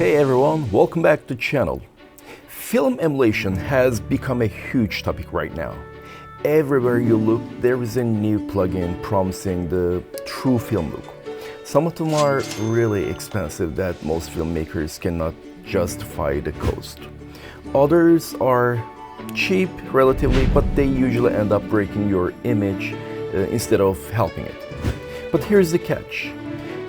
Hey everyone, welcome back to the channel. Film emulation has become a huge topic right now. Everywhere you look, there is a new plugin promising the true film look. Some of them are really expensive that most filmmakers cannot justify the cost. Others are cheap relatively, but they usually end up breaking your image instead of helping it. But here's the catch.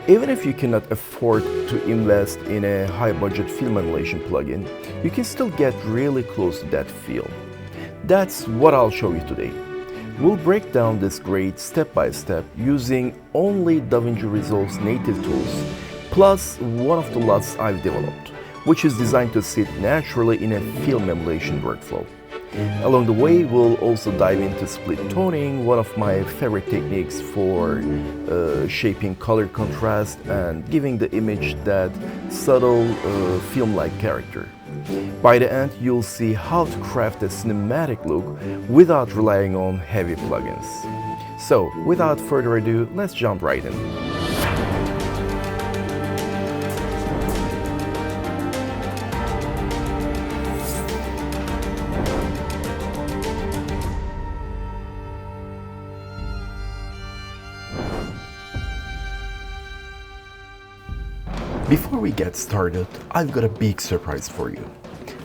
Even if you cannot afford to invest in a high-budget film emulation plugin, you can still get really close to that feel. That's what I'll show you today. We'll break down this grade step by step using only DaVinci Resolve's native tools, plus one of the LUTs I've developed, which is designed to sit naturally in a film emulation workflow. Along the way, we'll also dive into split toning, one of my favorite techniques for shaping color contrast and giving the image that subtle film-like character. By the end, you'll see how to craft a cinematic look without relying on heavy plugins. So, without further ado, let's jump right in. Before we get started, I've got a big surprise for you.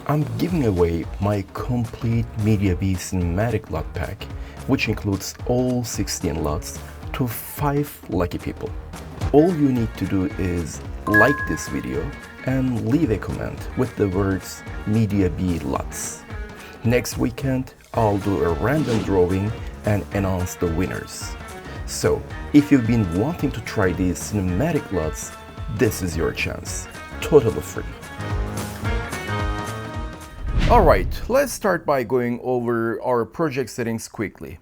I'm giving away my complete Mediabee Cinematic LUT Pack, which includes all 16 LUTs, to 5 lucky people. All you need to do is like this video and leave a comment with the words Mediabee LUTs. Next weekend, I'll do a random drawing and announce the winners. So, if you've been wanting to try these cinematic LUTs, this is your chance, totally free. Alright, let's start by going over our project settings quickly.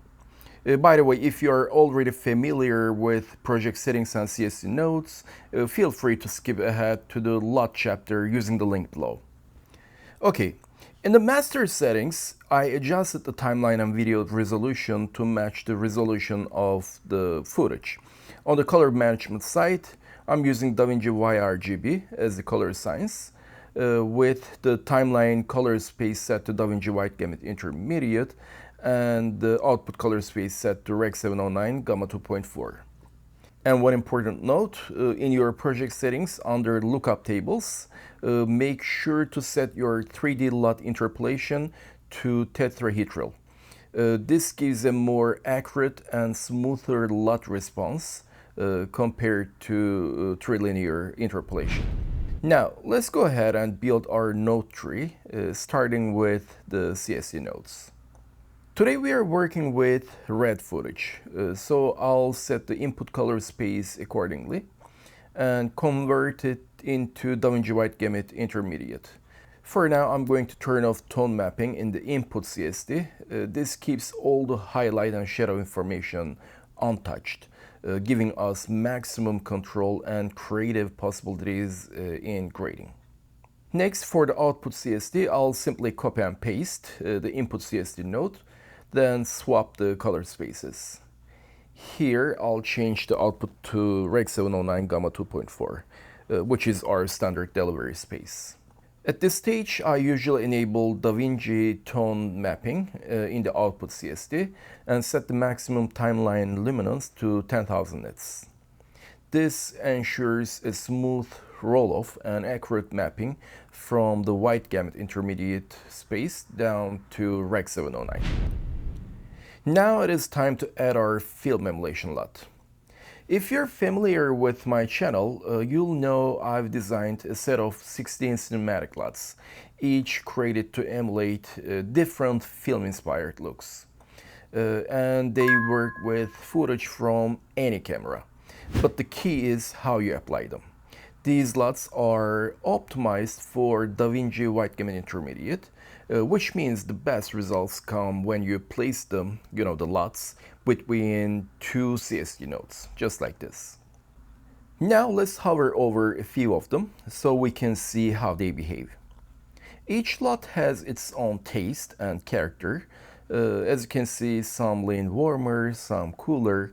By the way, if you are already familiar with project settings and CST Nodes, feel free to skip ahead to the LUT chapter using the link below. Okay, in the master settings, I adjusted the timeline and video resolution to match the resolution of the footage. On the color management side, I'm using DaVinci YRGB as the color science, with the timeline color space set to DaVinci White Gamut Intermediate and the output color space set to Rec 709 Gamma 2.4. And one important note, in your project settings under lookup tables, make sure to set your 3D LUT interpolation to tetrahedral. This gives a more accurate and smoother LUT response compared to trilinear interpolation. Now, let's go ahead and build our node tree, starting with the CST nodes. Today we are working with red footage, so I'll set the input color space accordingly and convert it into DaVinci White Gamut Intermediate. For now, I'm going to turn off tone mapping in the input CST. This keeps all the highlight and shadow information untouched, giving us maximum control and creative possibilities in grading. Next, for the output CST, I'll simply copy and paste the input CST node, then swap the color spaces. Here, I'll change the output to Rec 709 Gamma 2.4, which is our standard delivery space. At this stage, I usually enable DaVinci tone mapping in the output CST and set the maximum timeline luminance to 10,000 nits. This ensures a smooth roll-off and accurate mapping from the White Gamut Intermediate space down to Rec 709. Now it is time to add our film emulation LUT. If you're familiar with my channel, you'll know I've designed a set of 16 cinematic LUTs, each created to emulate different film-inspired looks. And they work with footage from any camera. But the key is how you apply them. These LUTs are optimized for DaVinci White Gamut Intermediate, which means the best results come when you place them, the LUTs, between two CST nodes, just like this. Now let's hover over a few of them so we can see how they behave. Each LUT has its own taste and character. As you can see, some lean warmer, some cooler,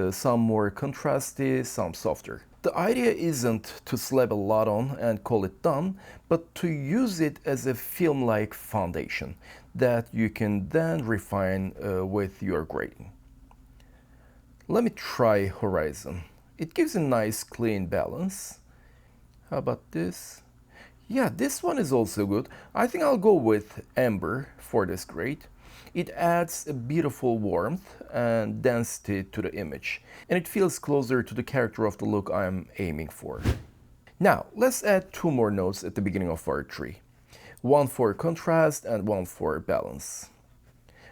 some more contrasty, some softer. The idea isn't to slap a lot on and call it done, but to use it as a film-like foundation that you can then refine with your grading. Let me try horizon. It gives a nice clean balance. How about this? Yeah, this one is also good. I think I'll go with amber for this grade. It adds a beautiful warmth and density to the image, and it feels closer to the character of the look I'm aiming for. Now, let's add two more nodes at the beginning of our tree. One for contrast and one for balance.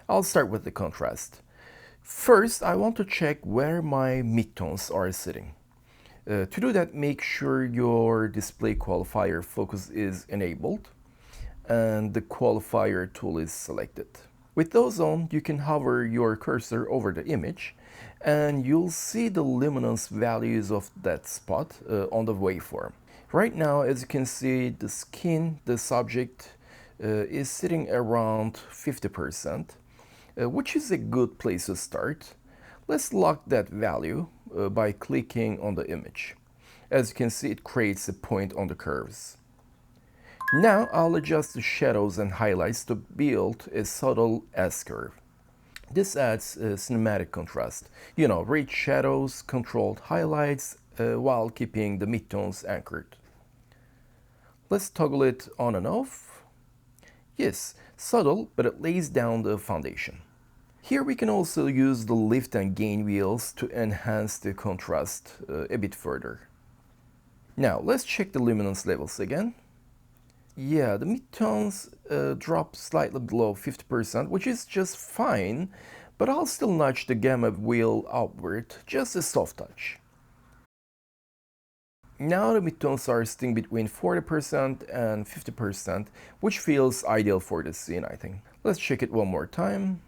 I'll start with the contrast. First, I want to check where my midtones are sitting. To do that, make sure your display qualifier focus is enabled and the qualifier tool is selected. With those on, you can hover your cursor over the image and you'll see the luminance values of that spot on the waveform. Right now, as you can see, the skin, the subject, is sitting around 50%, which is a good place to start. Let's lock that value by clicking on the image. As you can see, it creates a point on the curves. Now I'll adjust the shadows and highlights to build a subtle S-curve. This adds cinematic contrast. You know, rich shadows, controlled highlights, while keeping the midtones anchored. Let's toggle it on and off. Yes, subtle, but it lays down the foundation. Here we can also use the lift and gain wheels to enhance the contrast a bit further. Now let's check the luminance levels again. Yeah, the midtones drop slightly below 50%, which is just fine, but I'll still nudge the gamma wheel outward, just a soft touch. Now the midtones are sitting between 40% and 50%, which feels ideal for the scene, I think. Let's check it one more time.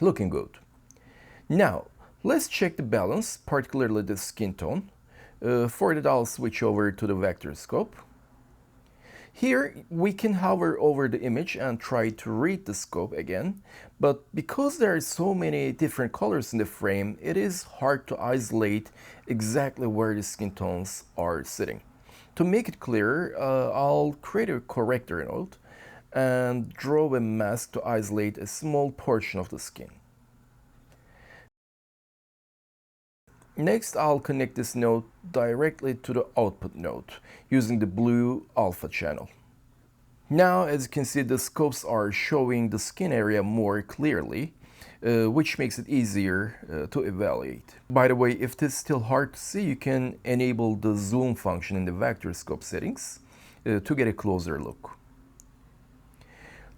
Looking good. Now, let's check the balance, particularly the skin tone. For that, I'll switch over to the vector scope. Here, we can hover over the image and try to read the scope again, but because there are so many different colors in the frame, it is hard to isolate exactly where the skin tones are sitting. To make it clearer, I'll create a corrector node and draw a mask to isolate a small portion of the skin. Next, I'll connect this node directly to the output node using the blue alpha channel. Now, as you can see, the scopes are showing the skin area more clearly, which makes it easier to evaluate. By the way, if this is still hard to see, you can enable the zoom function in the vector scope settings to get a closer look.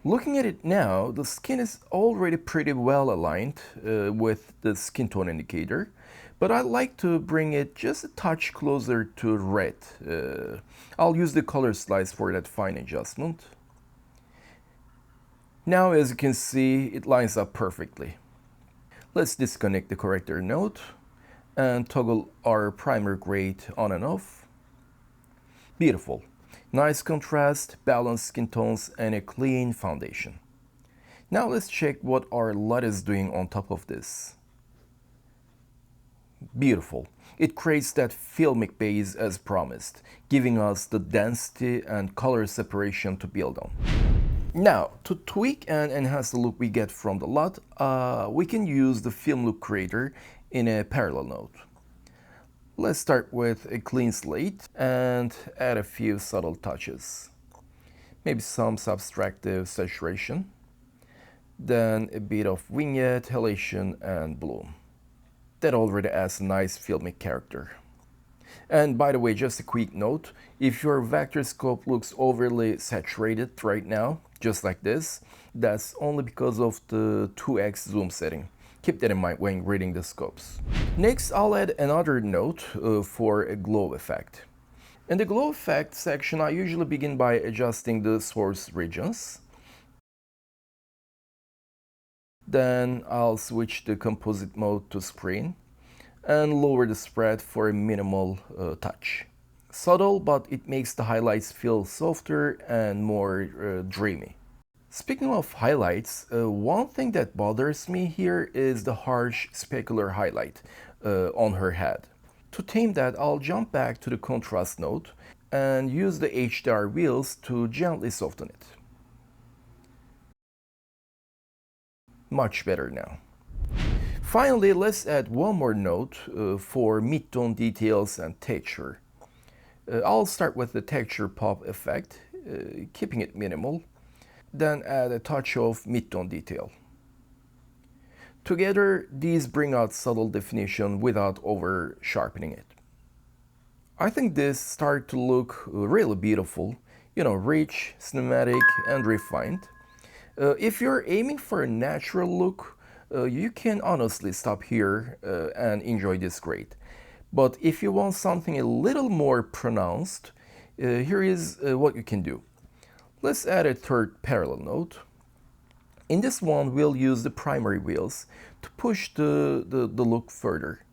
Looking at it now, the skin is already pretty well aligned with the skin tone indicator, but I'd like to bring it just a touch closer to red. I'll use the color slice for that fine adjustment. Now, as you can see, it lines up perfectly. Let's disconnect the corrector node and toggle our primer grade on and off. Beautiful. Nice contrast, balanced skin tones, and a clean foundation. Now let's check what our LUT is doing on top of this. Beautiful. It creates that filmic base as promised, giving us the density and color separation to build on. Now, to tweak and enhance the look we get from the LUT, we can use the film look creator in a parallel node. Let's start with a clean slate and add a few subtle touches. Maybe some subtractive saturation, then a bit of vignette, halation, and bloom. That already adds a nice filmic character. And by the way, just a quick note, if your vector scope looks overly saturated right now, just like this, that's only because of the 2x zoom setting. Keep that in mind when reading the scopes. Next, I'll add another node for a glow effect. In the glow effect section, I usually begin by adjusting the source regions. Then I'll switch the composite mode to screen and lower the spread for a minimal touch. Subtle, but it makes the highlights feel softer and more dreamy. Speaking of highlights, one thing that bothers me here is the harsh specular highlight on her head. To tame that, I'll jump back to the contrast node and use the HDR wheels to gently soften it. Much better now. Finally, let's add one more node for mid-tone details and texture. I'll start with the texture pop effect, keeping it minimal, then add a touch of mid-tone detail. Together, these bring out subtle definition without over-sharpening it. I think this starts to look really beautiful, rich, cinematic, and refined. If you're aiming for a natural look, you can honestly stop here and enjoy this grade. But if you want something a little more pronounced, here is what you can do. Let's add a third parallel node. In this one, we'll use the primary wheels to push the look further.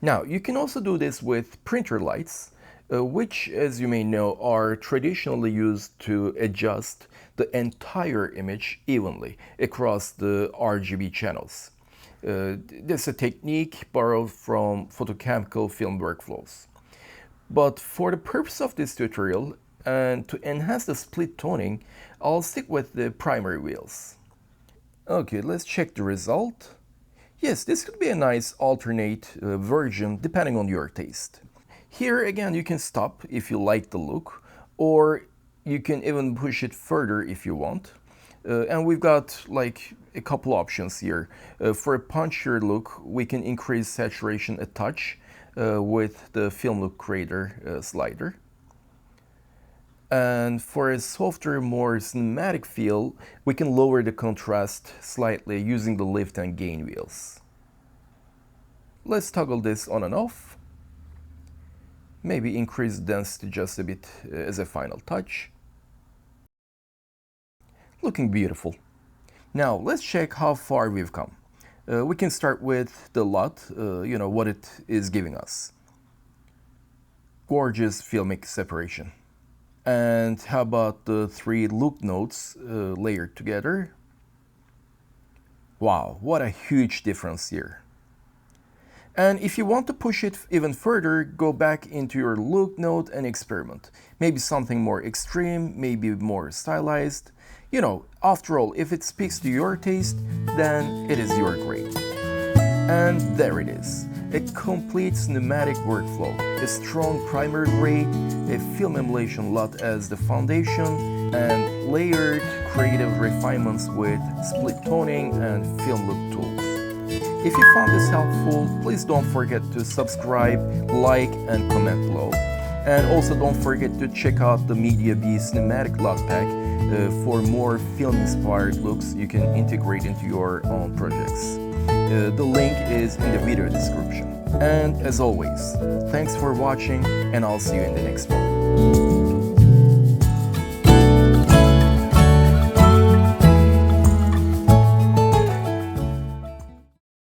Now, you can also do this with printer lights, which, as you may know, are traditionally used to adjust the entire image evenly across the RGB channels. This is a technique borrowed from photochemical film workflows. But for the purpose of this tutorial, and to enhance the split toning, I'll stick with the primary wheels. Okay, let's check the result. Yes, this could be a nice alternate version depending on your taste. Here again, you can stop if you like the look, or you can even push it further if you want. And we've got like a couple options here. For a punchier look, we can increase saturation a touch with the Film Look Creator slider. And for a softer, more cinematic feel, we can lower the contrast slightly using the lift and gain wheels. Let's toggle this on and off. Maybe increase density just a bit as a final touch. Looking beautiful. Now let's check how far we've come. We can start with the LUT, what it is giving us. Gorgeous filmic separation. And how about the 3 loop nodes layered together? Wow, what a huge difference here. And if you want to push it even further, go back into your loop node and experiment. Maybe something more extreme, maybe more stylized. After all, if it speaks to your taste, then it is your grade. And there it is. A complete cinematic workflow, a strong primer grade, a film emulation LUT as the foundation, and layered creative refinements with split toning and film look tools. If you found this helpful, please don't forget to subscribe, like, and comment below. And also don't forget to check out the Mediabee Cinematic LUT Pack for more film-inspired looks you can integrate into your own projects. The link is in the video description. And as always, thanks for watching, and I'll see you in the next one.